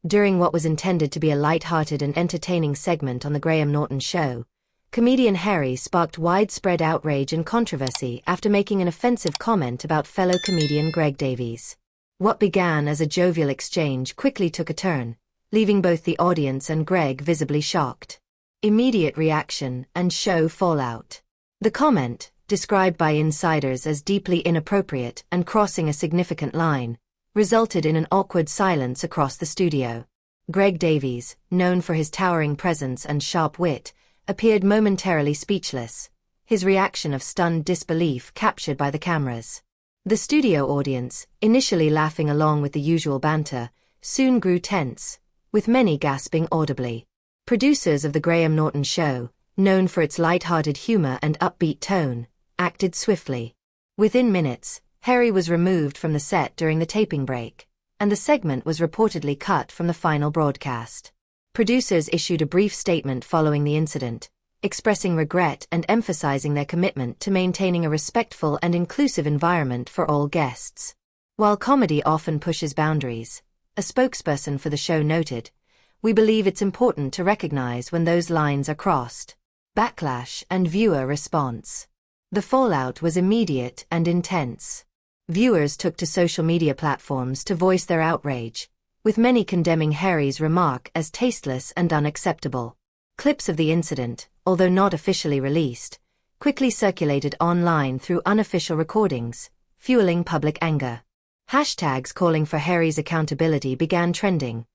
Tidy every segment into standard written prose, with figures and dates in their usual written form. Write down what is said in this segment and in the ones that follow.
During what was intended to be a light-hearted and entertaining segment on the Graham Norton Show, comedian Harry sparked widespread outrage and controversy after making an offensive comment about fellow comedian Greg Davies. What began as a jovial exchange quickly took a turn, leaving both the audience and Greg visibly shocked. Immediate reaction and show fallout. The comment, described by insiders as deeply inappropriate and crossing a significant line, resulted in an awkward silence across the studio. Greg Davies, known for his towering presence and sharp wit, appeared momentarily speechless, his reaction of stunned disbelief captured by the cameras. The studio audience, initially laughing along with the usual banter, soon grew tense, with many gasping audibly. Producers of the Graham Norton Show, known for its light-hearted humor and upbeat tone, acted swiftly. Within minutes, Harry was removed from the set during the taping break, and the segment was reportedly cut from the final broadcast. Producers issued a brief statement following the incident, expressing regret and emphasizing their commitment to maintaining a respectful and inclusive environment for all guests. While comedy often pushes boundaries, a spokesperson for the show noted, "We believe it's important to recognize when those lines are crossed." Backlash and viewer response. The fallout was immediate and intense. Viewers took to social media platforms to voice their outrage, with many condemning Harry's remark as tasteless and unacceptable. Clips of the incident, although not officially released, quickly circulated online through unofficial recordings, fueling public anger. Hashtags calling for Harry's accountability began trending,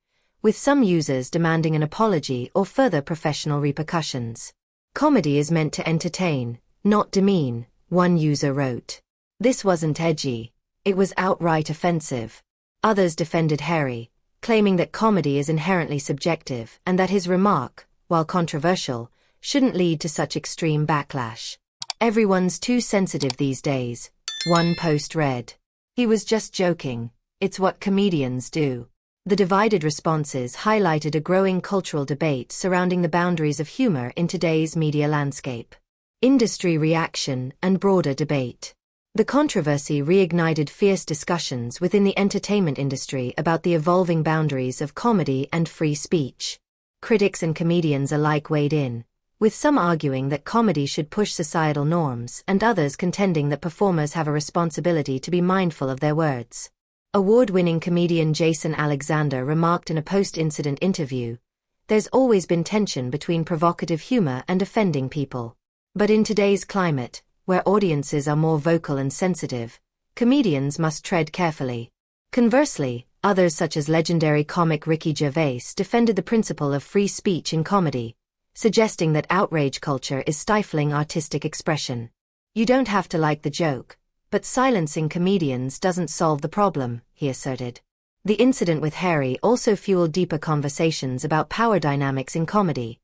with some users demanding an apology or further professional repercussions. "Comedy is meant to entertain, not demean," one user wrote. This wasn't edgy, it was outright offensive. Others defended Harry, claiming that comedy is inherently subjective and that his remark, while controversial, shouldn't lead to such extreme backlash. "Everyone's too sensitive these days," one post read. "He was just joking, it's what comedians do." The divided responses highlighted a growing cultural debate surrounding the boundaries of humor in today's media landscape. Industry reaction and broader debate. The controversy reignited fierce discussions within the entertainment industry about the evolving boundaries of comedy and free speech. Critics and comedians alike weighed in, with some arguing that comedy should push societal norms and others contending that performers have a responsibility to be mindful of their words. Award-winning comedian Jason Alexander remarked in a post-incident interview, "There's always been tension between provocative humor and offending people. But in today's climate, where audiences are more vocal and sensitive, comedians must tread carefully." Conversely, others such as legendary comic Ricky Gervais defended the principle of free speech in comedy, suggesting that outrage culture is stifling artistic expression. "You don't have to like the joke, but silencing comedians doesn't solve the problem," he asserted. The incident with Harry also fueled deeper conversations about power dynamics in comedy,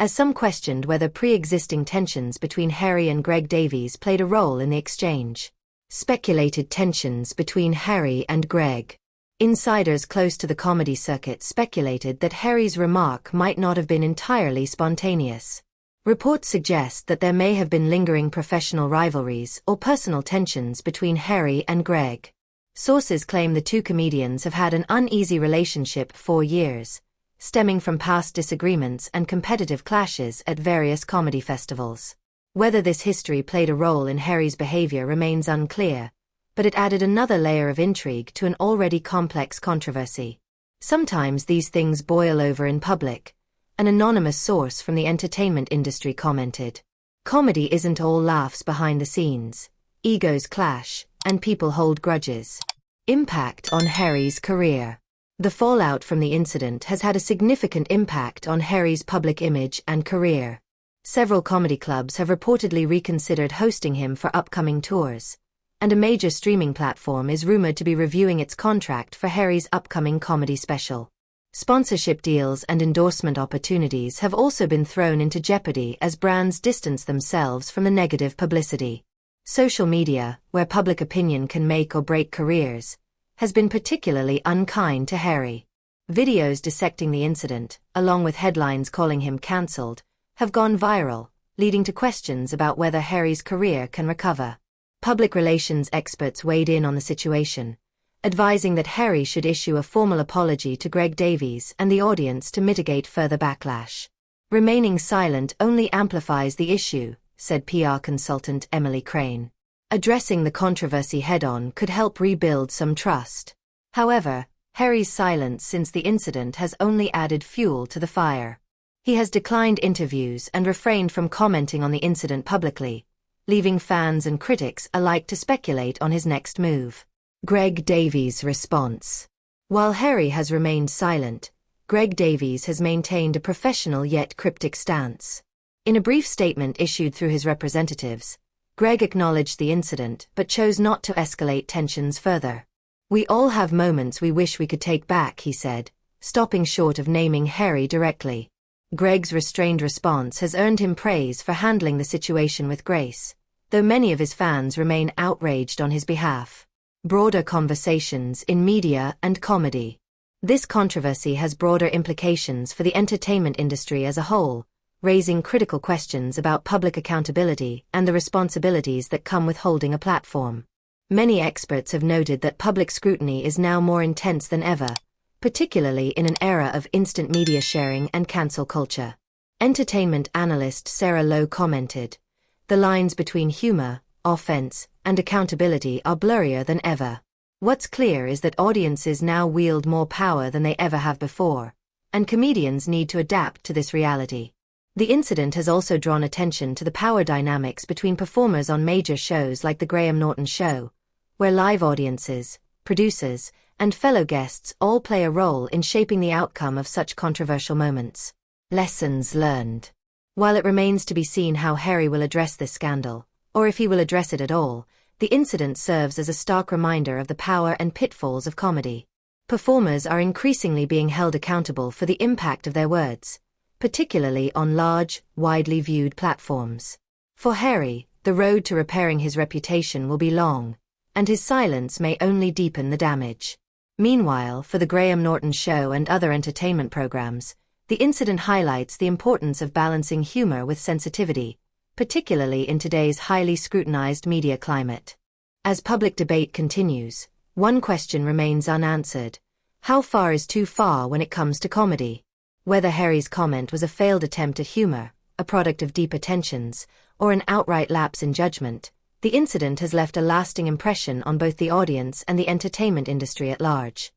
as some questioned whether pre-existing tensions between Harry and Greg Davies played a role in the exchange. Speculated tensions between Harry and Greg. Insiders close to the comedy circuit speculated that Harry's remark might not have been entirely spontaneous. Reports suggest that there may have been lingering professional rivalries or personal tensions between Harry and Greg. Sources claim the two comedians have had an uneasy relationship for years, stemming from past disagreements and competitive clashes at various comedy festivals. Whether this history played a role in Harry's behavior remains unclear, but it added another layer of intrigue to an already complex controversy. "Sometimes these things boil over in public," an anonymous source from the entertainment industry commented. "Comedy isn't all laughs behind the scenes. Egos clash, and people hold grudges." Impact on Harry's career. The fallout from the incident has had a significant impact on Harry's public image and career. Several comedy clubs have reportedly reconsidered hosting him for upcoming tours, and a major streaming platform is rumored to be reviewing its contract for Harry's upcoming comedy special. Sponsorship deals and endorsement opportunities have also been thrown into jeopardy as brands distance themselves from the negative publicity. Social media, where public opinion can make or break careers, has been particularly unkind to Harry. Videos dissecting the incident, along with headlines calling him cancelled, have gone viral, leading to questions about whether Harry's career can recover. Public relations experts weighed in on the situation, advising that Harry should issue a formal apology to Greg Davies and the audience to mitigate further backlash. Remaining silent only amplifies the issue, said PR consultant Emily Crane. Addressing the controversy head-on could help rebuild some trust. However, Harry's silence since the incident has only added fuel to the fire. He has declined interviews and refrained from commenting on the incident publicly, leaving fans and critics alike to speculate on his next move. Greg Davies' response. While Harry has remained silent, Greg Davies has maintained a professional yet cryptic stance. In a brief statement issued through his representatives, Greg acknowledged the incident but chose not to escalate tensions further. "We all have moments we wish we could take back," he said, stopping short of naming Harry directly. Greg's restrained response has earned him praise for handling the situation with grace, though many of his fans remain outraged on his behalf. Broader conversations in media and comedy. This controversy has broader implications for the entertainment industry as a whole, raising critical questions about public accountability and the responsibilities that come with holding a platform. Many experts have noted that public scrutiny is now more intense than ever, particularly in an era of instant media sharing and cancel culture. Entertainment analyst Sarah Lowe commented, "The lines between humor, offense, and accountability are blurrier than ever. What's clear is that audiences now wield more power than they ever have before, and comedians need to adapt to this reality." The incident has also drawn attention to the power dynamics between performers on major shows like The Graham Norton Show, where live audiences, producers, and fellow guests all play a role in shaping the outcome of such controversial moments. Lessons learned. While it remains to be seen how Harry will address this scandal, or if he will address it at all, the incident serves as a stark reminder of the power and pitfalls of comedy. Performers are increasingly being held accountable for the impact of their words, particularly on large, widely viewed platforms. For Harry, the road to repairing his reputation will be long, and his silence may only deepen the damage. Meanwhile, for the Graham Norton Show and other entertainment programs, the incident highlights the importance of balancing humor with sensitivity, particularly in today's highly scrutinized media climate. As public debate continues, one question remains unanswered: how far is too far when it comes to comedy? Whether Harry's comment was a failed attempt at humor, a product of deeper tensions, or an outright lapse in judgment, the incident has left a lasting impression on both the audience and the entertainment industry at large.